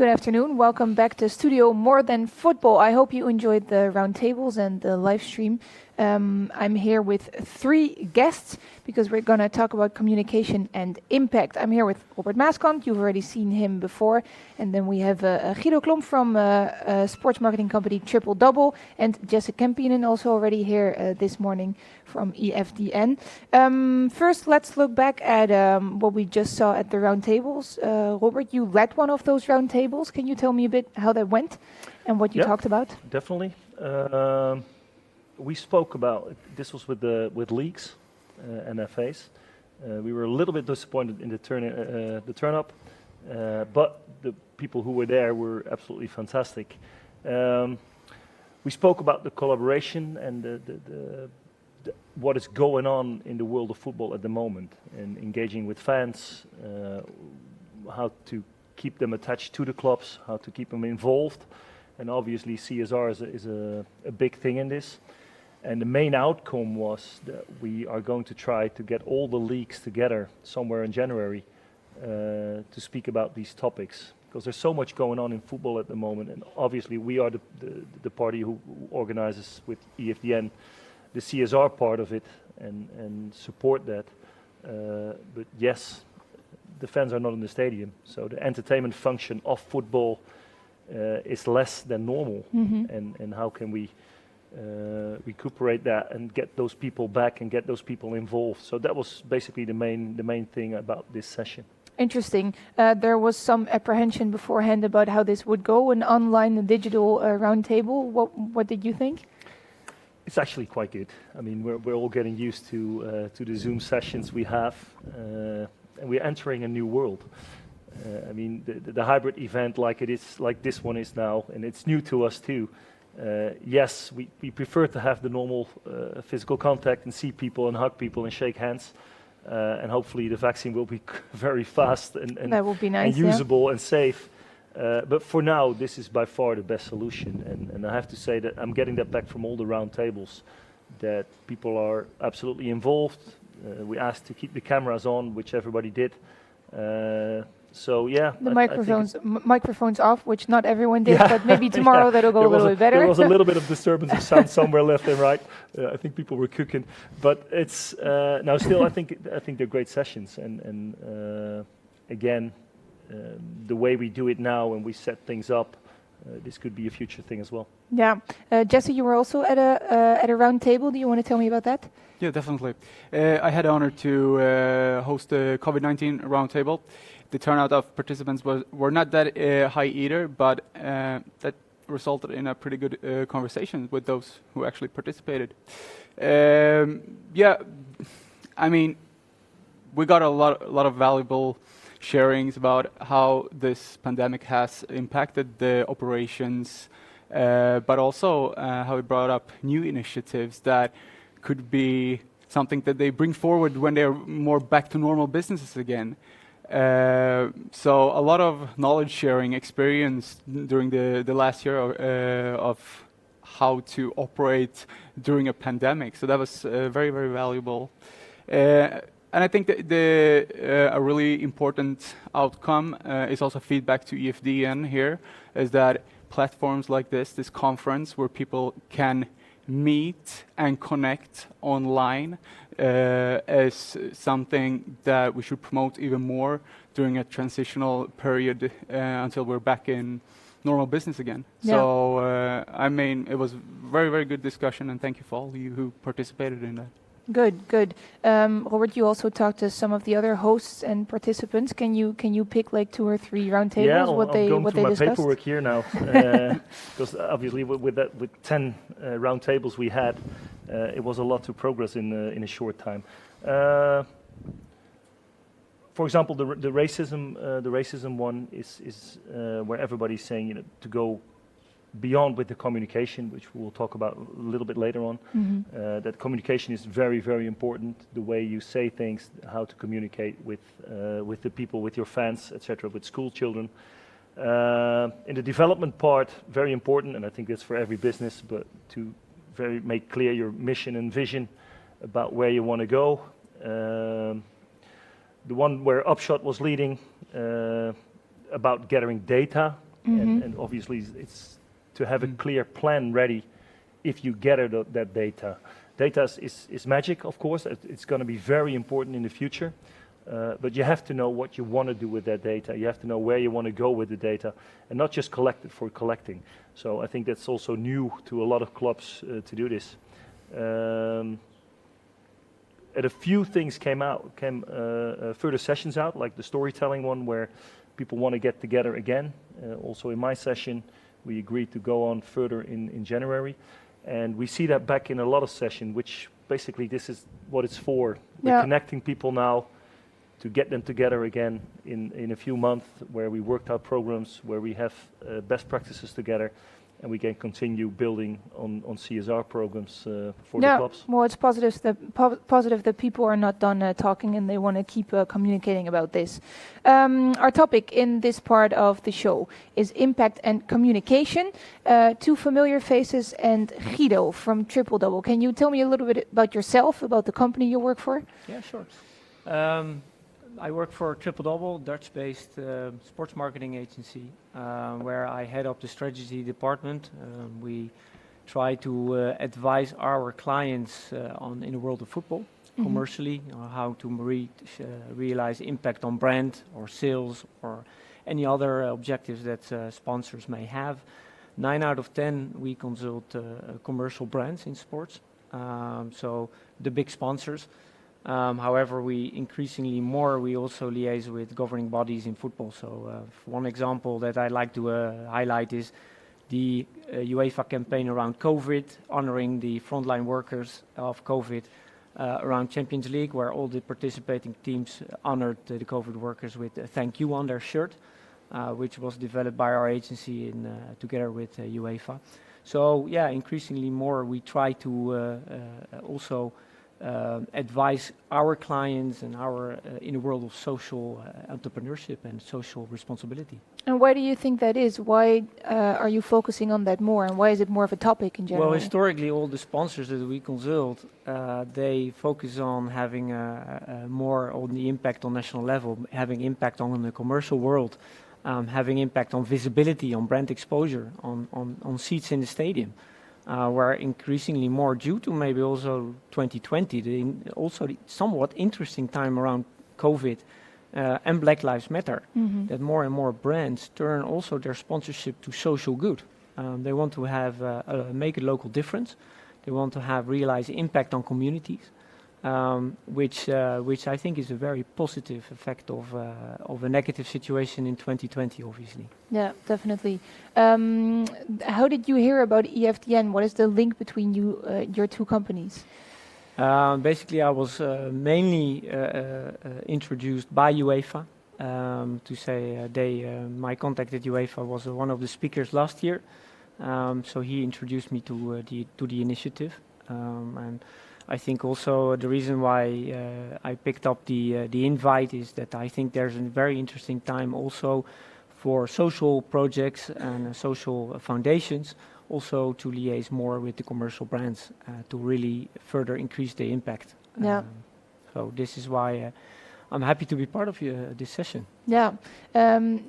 Good afternoon. Welcome back to Studio More Than Football. I hope you enjoyed the roundtables and the live stream. I'm here with 3 guests because we're going to talk about communication and impact. I'm here with Robert Maaskant. You've already seen him before. And then we have Guido Klomp from sports marketing company Triple Double, and Jesse Kempinen also already here this morning from EFDN. First, let's look back at what we just saw at the roundtables. Robert, you led one of those roundtables. Can you tell me a bit how that went and what you talked about? Definitely. We spoke about, this was with leagues and FAs. We were a little bit disappointed in the turn up, but the people who were there were absolutely fantastic. We spoke about the collaboration and what is going on in the world of football at the moment, and engaging with fans, how to keep them attached to the clubs, how to keep them involved, and obviously CSR is a big thing in this. And the main outcome was that we are going to try to get all the leagues together somewhere in January to speak about these topics, because there's so much going on in football at the moment, and obviously we are the party who organizes with EFDN the CSR part of it and support that. But yes, the fans are not in the stadium, so the entertainment function of football is less than normal. And how can we recuperate that and get those people back and get those people involved? So that was basically the main thing about this session. Interesting. There was some apprehension beforehand about how this would go, an online and digital roundtable. What did you think? It's actually quite good. I mean, we're all getting used to the Zoom sessions we have, and we're entering a new world. I mean, the hybrid event like this one is now, and it's new to us too. Yes, we prefer to have the normal physical contact and see people and hug people and shake hands, and hopefully the vaccine will be very fast and that will be nice, and usable and safe. But for now, this is by far the best solution, and I have to say that I'm getting that back from all the round tables, that people are absolutely involved. We asked to keep the cameras on, which everybody did. So yeah, the microphones off, which not everyone did, but maybe tomorrow that'll go a little bit better. There was a little bit of disturbance of sound somewhere left and right. I think people were cooking, but it's now still. I think they're great sessions, and again, the way we do it now and we set things up, this could be a future thing as well. Yeah, Jesse, you were also at a round table. Do you want to tell me about that? Yeah, definitely. I had the honor to host the COVID-19 roundtable. The turnout of participants were not that high either, but that resulted in a pretty good conversation with those who actually participated. Yeah, I mean, we got a lot of valuable sharings about how this pandemic has impacted the operations, but also how it brought up new initiatives that could be something that they bring forward when they're more back to normal businesses again. So a lot of knowledge sharing experience during the last year of how to operate during a pandemic. So that was very, very valuable. And I think that a really important outcome is also feedback to EFDN here, is that platforms like this conference where people can meet and connect online is something that we should promote even more during a transitional period until we're back in normal business again. Yeah. So, I mean, it was very, very good discussion, and thank you for all you who participated in that. Good. Robert, you also talked to some of the other hosts and participants. Can you pick like 2 or 3 roundtables? Yeah, what they going through my discussed? paperwork here now, because obviously with 10 roundtables we had, it was a lot to progress in a short time. For example, the racism one is where everybody's saying to go beyond with the communication, which we'll talk about a little bit later on. That communication is very, very important. The way you say things, how to communicate with the people, with your fans, etc., with school children. In the development part, very important, and I think that's for every business, but to make clear your mission and vision about where you want to go. The one where Upshot was leading about gathering data and obviously it's to have a clear plan ready if you gather that data. Data is magic, of course. It's going to be very important in the future, but you have to know what you want to do with that data. You have to know where you want to go with the data, and not just collect it for collecting. So I think that's also new to a lot of clubs to do this. And a few things came further sessions out, like the storytelling one, where people want to get together again. Also in my session, we agreed to go on further in January. And we see that back in a lot of sessions, which basically this is what it's for. We're connecting people now to get them together again in a few months, where we worked out programs, where we have best practices together, and we can continue building on CSR programs for the clubs. Well, it's positive that people are not done talking and they want to keep communicating about this. Our topic in this part of the show is impact and communication. Two familiar faces and Guido from Triple Double. Can you tell me a little bit about yourself, about the company you work for? Yeah, sure. I work for Triple Double, Dutch-based sports marketing agency, where I head up the strategy department. We try to advise our clients in the world of football, commercially, how to realize impact on brand or sales or any other objectives that sponsors may have. 9 out of 10 we consult commercial brands in sports, so the big sponsors. However, we also liaise with governing bodies in football. So one example that I like to highlight is the UEFA campaign around COVID, honoring the frontline workers of COVID around Champions League, where all the participating teams honored the COVID workers with a thank you on their shirt, which was developed by our agency together with UEFA. So yeah, increasingly more we try to also advise our clients and in the world of social entrepreneurship and social responsibility. And why do you think that is? Why are you focusing on that more, and why is it more of a topic in general? Well, historically, all the sponsors that we consult, they focus on having more on the impact on national level, having impact on the commercial world, having impact on visibility, on brand exposure, on seats in the stadium. Where increasingly more, due to maybe also 2020, also the somewhat interesting time around COVID and Black Lives Matter, that more and more brands turn also their sponsorship to social good. They want to make a local difference. They want to realize impact on communities, which I think is a very positive effect of a negative situation in 2020, obviously. Yeah, definitely. How did you hear about EFDN? What is the link between your two companies? Basically, I was mainly introduced by UEFA to say my contact at UEFA was one of the speakers last year. So he introduced me to the initiative, and I think also the reason why I picked up the invite is that I think there's a very interesting time also for social projects and social foundations also to liaise more with the commercial brands to really further increase the impact. Yeah. So this is why I'm happy to be part of this session. Yeah.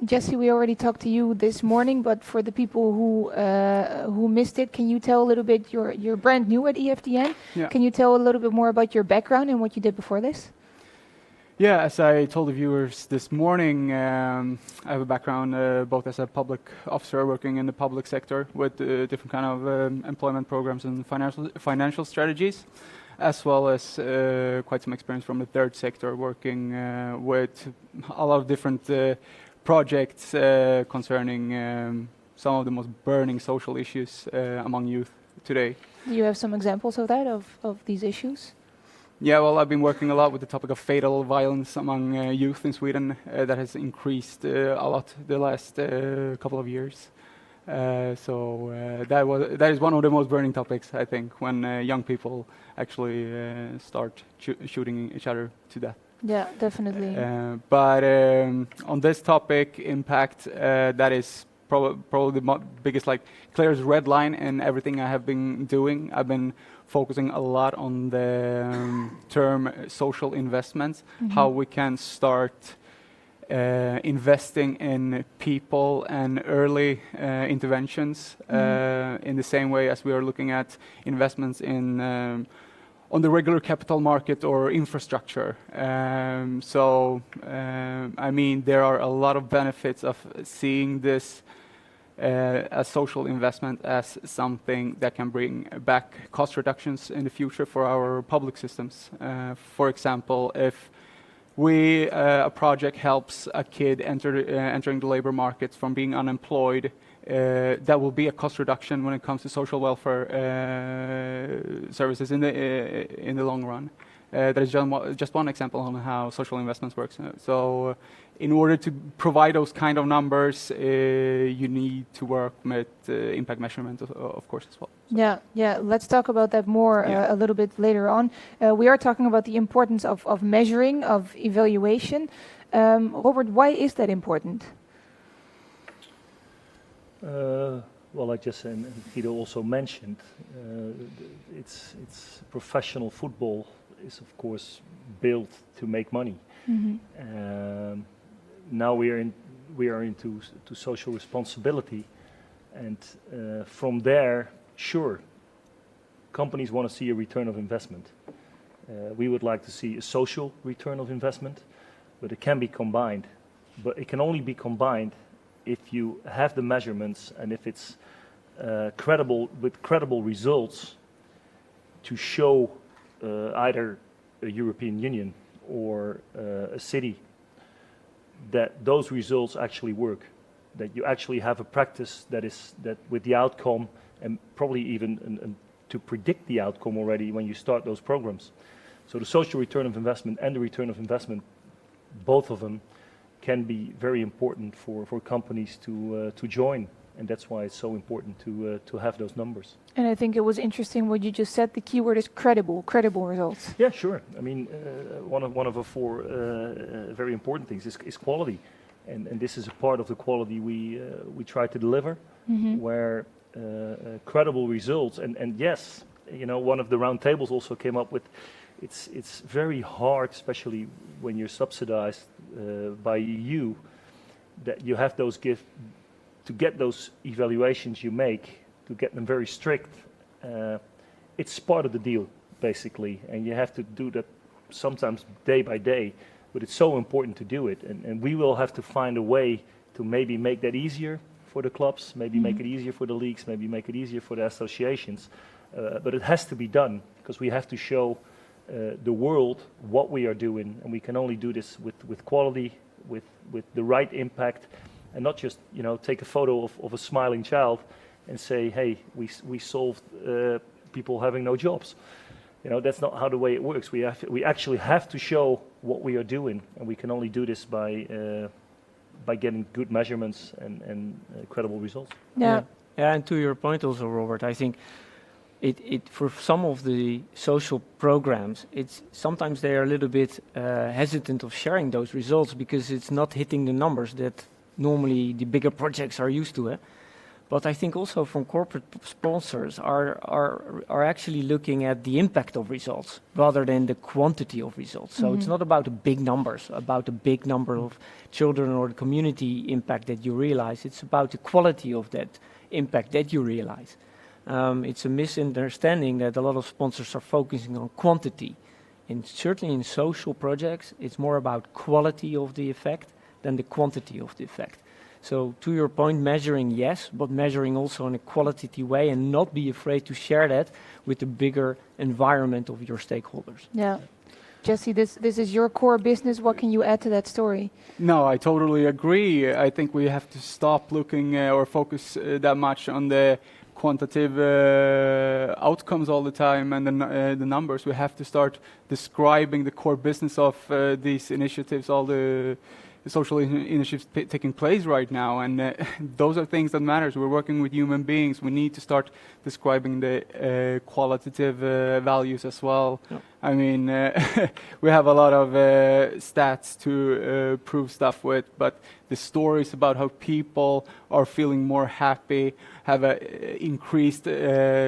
Jesse, we already talked to you this morning, but for the people who missed it, can you tell a little bit, you're brand new at EFDN. Yeah. Can you tell a little bit more about your background and what you did before this? Yeah, as I told the viewers this morning, I have a background both as a public officer working in the public sector with different kind of employment programs and financial strategies, as well as quite some experience from the third sector working with a lot of different projects concerning some of the most burning social issues among youth today. Do you have some examples of that, of these issues? Yeah, well, I've been working a lot with the topic of fatal violence among youth in Sweden. That has increased a lot the last couple of years. So that is one of the most burning topics, I think, when young people actually start shooting each other to death. Yeah, definitely. But on this topic, impact, that is probably the biggest, clearest red line in everything I have been doing. I've been focusing a lot on the term social investments, how we can start investing in people and early interventions in the same way as we are looking at investments in on the regular capital market or infrastructure. I mean, there are a lot of benefits of seeing this a social investment as something that can bring back cost reductions in the future for our public systems. For example, if a project helps a kid entering the labor market from being unemployed, that will be a cost reduction when it comes to social welfare services in the long run. That is just one example on how social investments works. So in order to provide those kind of numbers, you need to work with impact measurement, of course, as well. Yeah. Let's talk about that more a little bit later on. We are talking about the importance of measuring, of evaluation. Robert, why is that important? Well, like just and Guido also mentioned, it's professional football is of course built to make money. Now we are into social responsibility, and from there, sure, companies want to see a return of investment. We would like to see a social return of investment, but it can be combined. But it can only be combined if you have the measurements and if it's credible, with credible results to show either a European Union or a city that those results actually work, that you actually have a practice that with the outcome, and probably even to predict the outcome already when you start those programs. So the social return of investment and the return of investment, both of them can be very important for companies to join, and that's why it's so important to have those numbers. And I think it was interesting what you just said. The keyword is credible results. Yeah, sure. I mean, one of the four very important things is quality, and this is a part of the quality we try to deliver, where credible results and yes, you know, one of the round tables also came up with. It's very hard, especially when you're subsidized by EU, that you have those to get those evaluations you make, to get them very strict. It's part of the deal, basically, and you have to do that sometimes day by day, but it's so important to do it, and we will have to find a way to maybe make that easier for the clubs, maybe make it easier for the leagues, maybe make it easier for the associations, but it has to be done, because we have to show the world what we are doing, and we can only do this with quality, with the right impact, and not just, you know, take a photo of a smiling child and say, hey, we solved people having no jobs. You know, that's not how the way it works. We actually have to show what we are doing, and we can only do this by getting good measurements and credible results. Yeah, and to your point also, Robert, I think it for some of the social programs, it's sometimes they are a little bit hesitant of sharing those results because it's not hitting the numbers that normally the bigger projects are used to. But I think also from corporate sponsors are actually looking at the impact of results rather than the quantity of results. So it's not about the big numbers, about the big number of children or the community impact that you realize. It's about the quality of that impact that you realize. It's a misunderstanding that a lot of sponsors are focusing on quantity. And certainly in social projects, it's more about quality of the effect than the quantity of the effect. So to your point, measuring, yes, but measuring also in a qualitative way, and not be afraid to share that with the bigger environment of your stakeholders. Yeah. Jesse, this is your core business. What can you add to that story? No, I totally agree. I think we have to stop looking or focus that much on the quantitative outcomes all the time and the numbers. We have to start describing the core business of these initiatives, all the social initiatives taking place right now, and those are things that matters. We're working with human beings. We need to start describing the qualitative values as well. Yep. I mean, we have a lot of stats to prove stuff with, but the stories about how people are feeling more happy, have an increased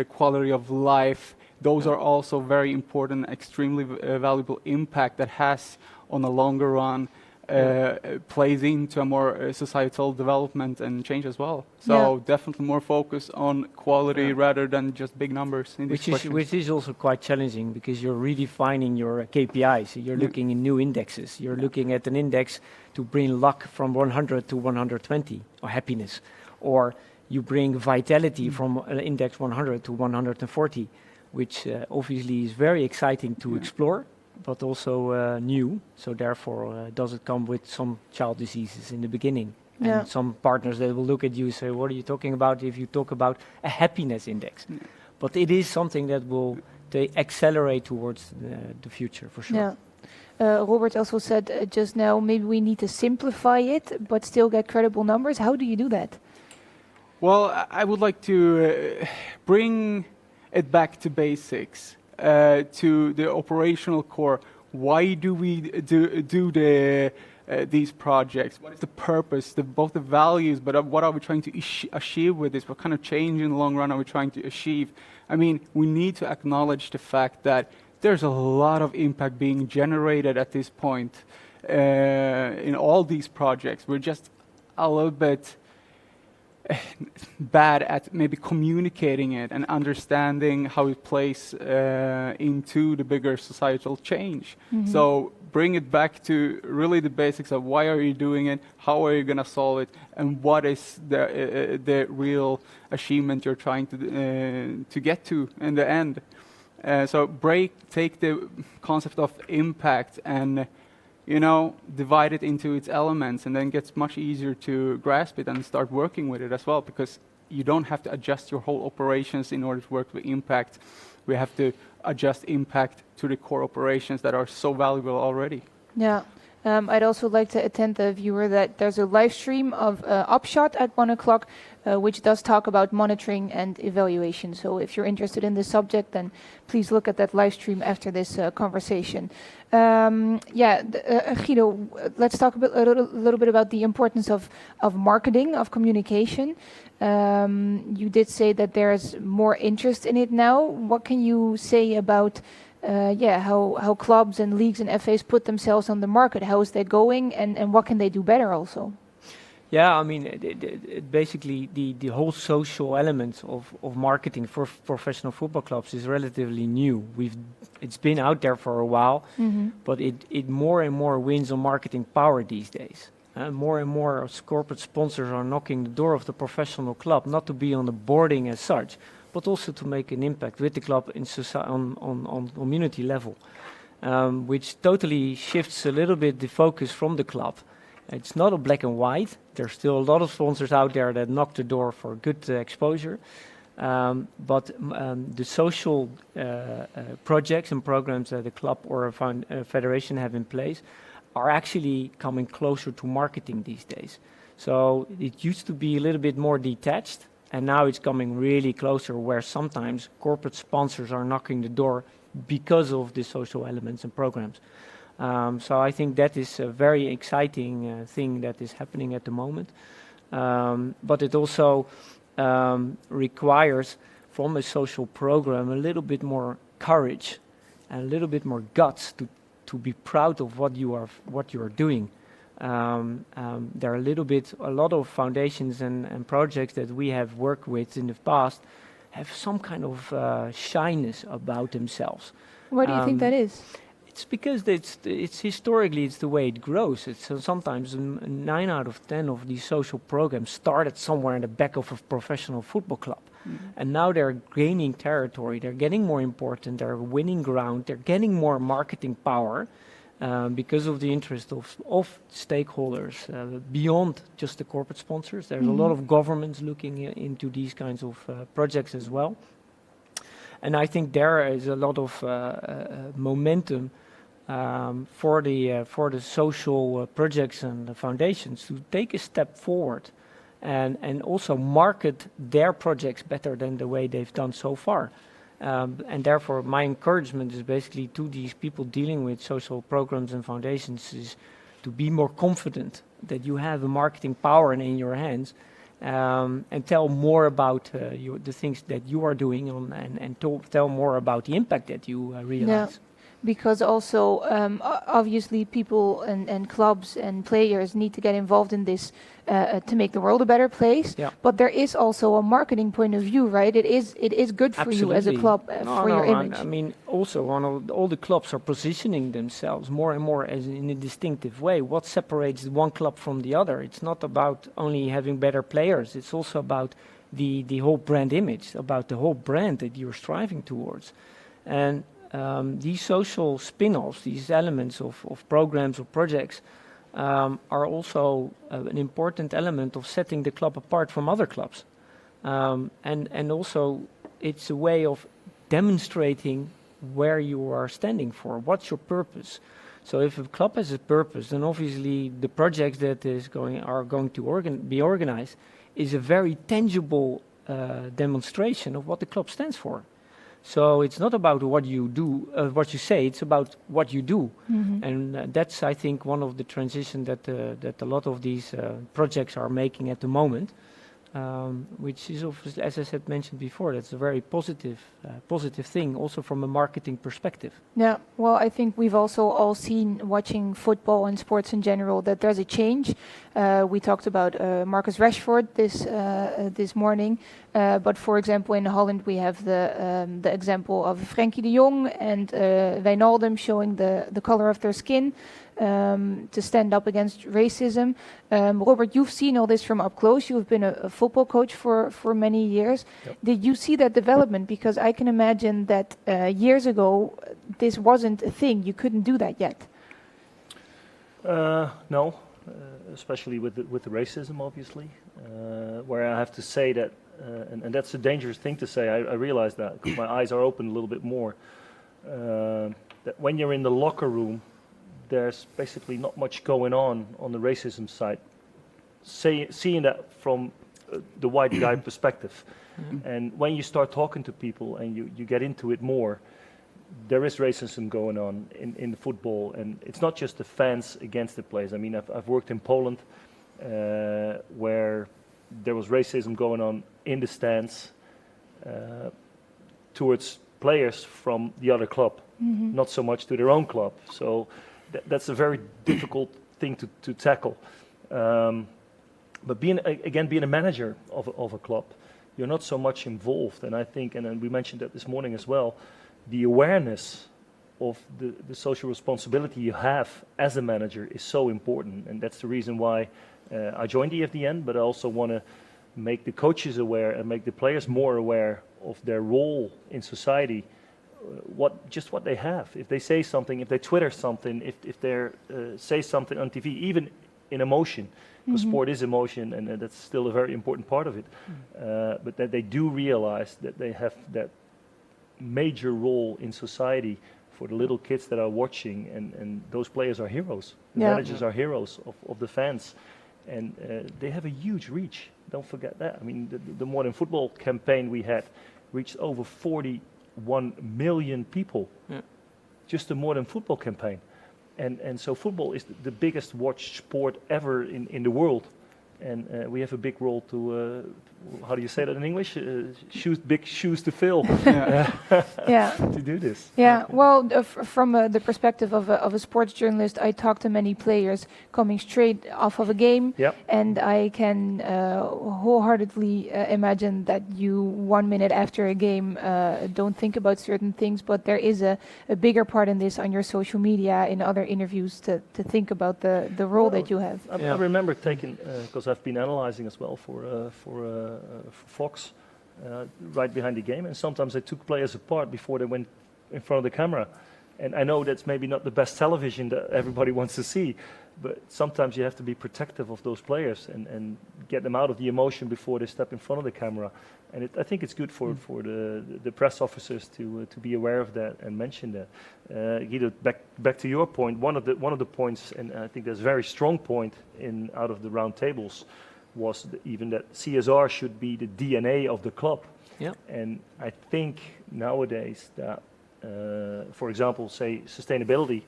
quality of life, those are also very important, extremely valuable impact that has on the longer run plays into a more societal development and change as well. So definitely more focus on quality rather than just big numbers in these questions. Which is also quite challenging because you're redefining your KPIs. You're looking in new indexes. You're looking at an index to bring luck from 100 to 120, or happiness, or you bring vitality from an index 100 to 140, which obviously is very exciting to explore, but also new. So therefore, does it come with some child diseases in the beginning? And some partners, they will look at you and say, what are you talking about if you talk about a happiness index? But it is something that will accelerate towards the future, for sure. Yeah. Robert also said just now, maybe we need to simplify it, but still get credible numbers. How do you do that? Well, I would like to bring it back to basics, to the operational core. Why do we do these projects? What is the purpose, both the values, but what are we trying to achieve with this? What kind of change in the long run are we trying to achieve? I mean, we need to acknowledge the fact that there's a lot of impact being generated at this point in all these projects. We're just a little bit bad at maybe communicating it and understanding how it plays into the bigger societal change. So bring it back to really the basics of why are you doing it, how are you going to solve it, and what is the real achievement you're trying to get to in the end. So take the concept of impact and divide it into its elements, and then gets much easier to grasp it and start working with it as well, because you don't have to adjust your whole operations in order to work with impact. We have to adjust impact to the core operations that are so valuable already. Yeah. I'd also like to attend the viewer that there's a live stream of Upshot at 1 o'clock, which does talk about monitoring and evaluation. So if you're interested in this subject, then please look at that live stream after this conversation. Guido, let's talk a little bit about the importance of marketing, of communication. You did say that there's more interest in it now. What can you say about how clubs and leagues and FAs put themselves on the market? How is that going, and what can they do better also? Yeah, I mean, basically the whole social element of marketing for professional football clubs is relatively new. It's been out there for a while, but it more and more wins on marketing power these days. More and more corporate sponsors are knocking the door of the professional club, not to be on the boarding as such, but also to make an impact with the club in on community level, which totally shifts a little bit the focus from the club. It's not a black and white. There's still a lot of sponsors out there that knock the door for good exposure, but the social projects and programs that the club or a federation have in place are actually coming closer to marketing these days. So it used to be a little bit more detached, and now it's coming really closer, where sometimes corporate sponsors are knocking the door because of the social elements and programs. So I think that is a very exciting thing that is happening at the moment. But it also requires from a social program a little bit more courage and a little bit more guts to be proud of what you are doing. There are a lot of foundations and projects that we have worked with in the past have some kind of shyness about themselves. Why do you think that is? It's because it's historically it's the way it grows. It's sometimes 9 out of 10 of these social programs started somewhere in the back of a professional football club, and now they're gaining territory. They're getting more important. They're winning ground. They're getting more marketing power because of the interest of stakeholders beyond just the corporate sponsors. There's a lot of governments looking into these kinds of projects as well, and I think there is a lot of momentum for the social projects and the foundations to take a step forward and also market their projects better than the way they've done so far. And therefore, my encouragement is basically to these people dealing with social programs and foundations is to be more confident that you have a marketing power in your hands, and tell more about the things that you are doing and tell more about the impact that you realize. because also obviously people and clubs and players need to get involved in this to make the world a better place. Yeah. But there is also a marketing point of view, right? It is good for you as a Absolutely. club for your image. I mean, also, all the clubs are positioning themselves more and more as in a distinctive way. What separates one club from the other? It's not about only having better players. It's also about the whole brand image, about the whole brand that you're striving towards. And these social spin-offs, these elements of programs or projects, are also an important element of setting the club apart from other clubs. And also, it's a way of demonstrating where you are standing for. What's your purpose? So if a club has a purpose, then obviously the projects that are going to be organized is a very tangible demonstration of what the club stands for. So it's not about what you do, what you say. It's about what you do, and that's, I think, one of the transitions that a lot of these projects are making at the moment, which is, obviously, as I said, mentioned before, that's a very positive thing, also from a marketing perspective. Yeah, well, I think we've also all seen, watching football and sports in general, that there's a change. We talked about Marcus Rashford this morning, but for example, in Holland we have the example of Frenkie de Jong and Wijnaldum showing the color of their skin to stand up against racism. Robert, you've seen all this from up close. You've been a football coach for many years. Yep. Did you see that development? Because I can imagine that years ago this wasn't a thing. You couldn't do that yet. No, especially with the racism, obviously. Where I have to say that, and that's a dangerous thing to say. I realize that because my eyes are open a little bit more. That when you're in the locker room, there's basically not much going on the racism side. Seeing that from the white guy perspective, and when you start talking to people and you get into it more, there is racism going on in the football, and it's not just the fans against the players. I mean, I've worked in Poland where there was racism going on in the stands towards players from the other club, not so much to their own club. So that's a very difficult thing to tackle. But being a manager of a club, you're not so much involved. And I think, and we mentioned that this morning as well, the awareness of the social responsibility you have as a manager is so important. And that's the reason why I joined the EFDN, but I also want to make the coaches aware and make the players more aware of their role in society, what they have. If they say something, if they Twitter something, if they say something on TV, even in emotion, because sport is emotion, and that's still a very important part of it, but that they do realize that they have that major role in society for the little kids that are watching, and those players are heroes. The managers are heroes of the fans, and they have a huge reach. Don't forget that. I mean, the Modern Football campaign we had reached over 41 million people. Yeah. Just the Modern Football campaign. And so football is the biggest watched sport ever in the world. And we have a big role to, how do you say that in English? Big shoes to fill. To do this. Yeah, well, from the perspective of a sports journalist, I talk to many players coming straight off of a game, and I can wholeheartedly imagine that you 1 minute after a game don't think about certain things, but there is a bigger part in this on your social media, in other interviews, to think about the role that you have. I remember taking, because I've been analyzing as well for Fox, right behind the game, and sometimes I took players apart before they went in front of the camera. And I know that's maybe not the best television that everybody wants to see, but sometimes you have to be protective of those players and get them out of the emotion before they step in front of the camera. And I think it's good for the press officers to be aware of that and mention that. Guido, back to your point, one of the points, and I think there's a very strong point out of the round tables, was even that CSR should be the DNA of the club. Yeah. And I think nowadays that, for example, say sustainability,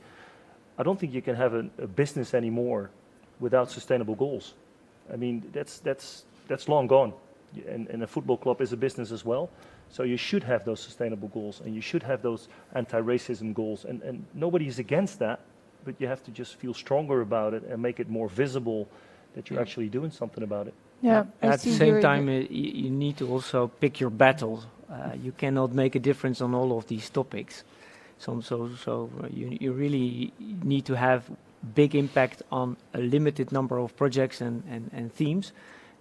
I don't think you can have a business anymore without sustainable goals. I mean, that's long gone. And a football club is a business as well. So you should have those sustainable goals, and you should have those anti-racism goals, and nobody is against that, but you have to just feel stronger about it and make it more visible that you're actually doing something about it. Yeah. I At the see same here time, you need to also pick your battles. You cannot make a difference on all of these topics. You really need to have big impact on a limited number of projects and themes,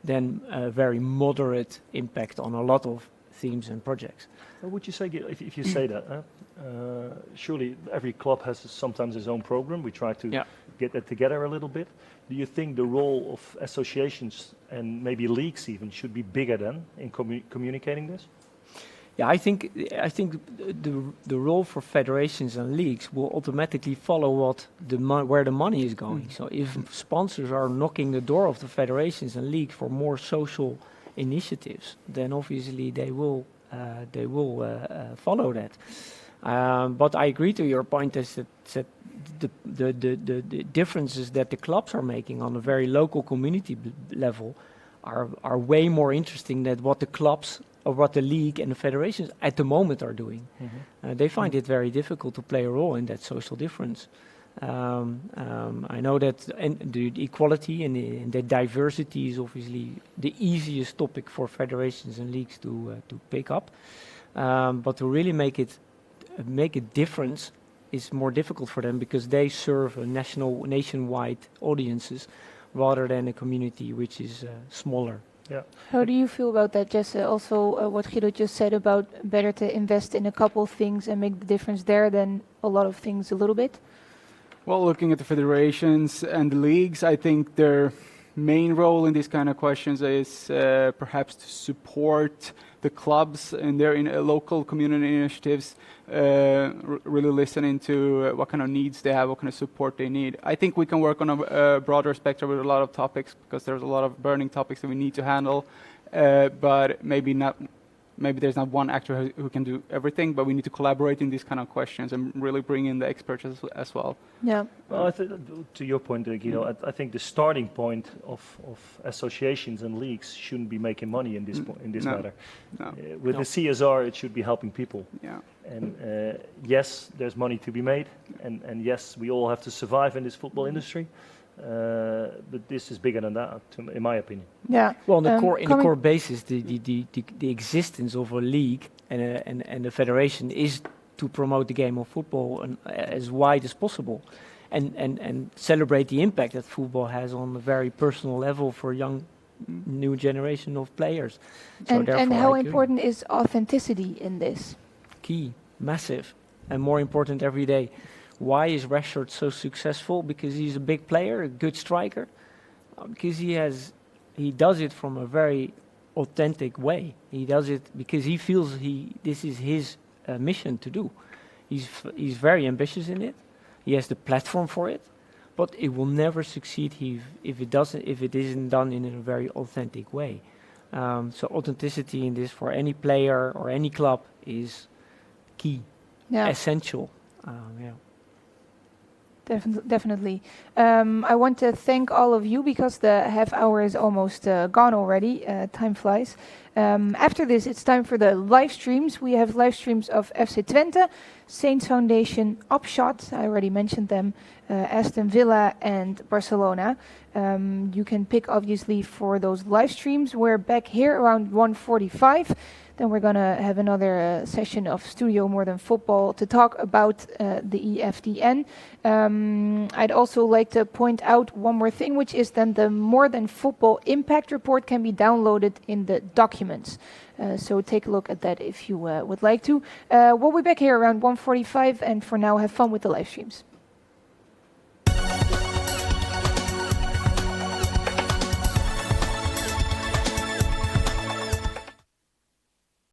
then a very moderate impact on a lot of themes and projects. What would you say, if you say that? Surely every club has sometimes his own program. We try to get that together a little bit. Do you think the role of associations and maybe leagues even should be bigger then in communicating this? Yeah, I think the role for federations and leagues will automatically follow where the money is going. So if sponsors are knocking the door of the federations and leagues for more social initiatives, then obviously they will follow that. But I agree to your point is that the differences that the clubs are making on a very local community level are way more interesting than what the clubs or what the league and the federations at the moment are doing. They find it very difficult to play a role in that social difference. I know that the equality and the diversity is obviously the easiest topic for federations and leagues to pick up, but to really make a difference is more difficult for them because they serve a nationwide audiences rather than a community which is smaller. Yeah. How do you feel about that, Jesse? Also, what Guido just said about better to invest in a couple things and make the difference there than a lot of things a little bit? Well, looking at the federations and the leagues, I think their main role in these kind of questions is perhaps to support the clubs in their local community initiatives, really listening to what kind of needs they have, what kind of support they need. I think we can work on a broader spectrum with a lot of topics because there's a lot of burning topics that we need to handle, but maybe there's not one actor who can do everything, but we need to collaborate in these kind of questions and really bring in the experts as well. Yeah. Well, to your point, Guido, I think the starting point of associations and leagues shouldn't be making money in this matter. No. With the CSR, it should be helping people. Yeah. And yes, there's money to be made, and yes, we all have to survive in this football industry. But this is bigger than that, in my opinion. Yeah. Well, in the core basis, the existence of a league and a federation is to promote the game of football as wide as possible, and celebrate the impact that football has on a very personal level for young new generation of players. And how important is authenticity in this? Key, massive, and more important every day. Why is Rashford so successful? Because he's a big player, a good striker. Because he does it from a very authentic way. He does it because he feels this is his mission to do. He's very ambitious in it. He has the platform for it, but it will never succeed if it isn't done in a very authentic way. So authenticity in this for any player or any club is key, essential. Definitely. I want to thank all of you because the half hour is almost gone already. Time flies. After this, it's time for the live streams. We have live streams of FC Twente, Saints Foundation, Upshot, I already mentioned them, Aston Villa and Barcelona. You can pick, obviously, for those live streams. We're back here around 1:45. Then we're going to have another session of Studio More Than Football to talk about the EFDN. I'd also like to point out one more thing, which is then the More Than Football Impact Report can be downloaded in the documents. So take a look at that if you would like to. We'll be back here around 1:45, and for now, have fun with the live streams.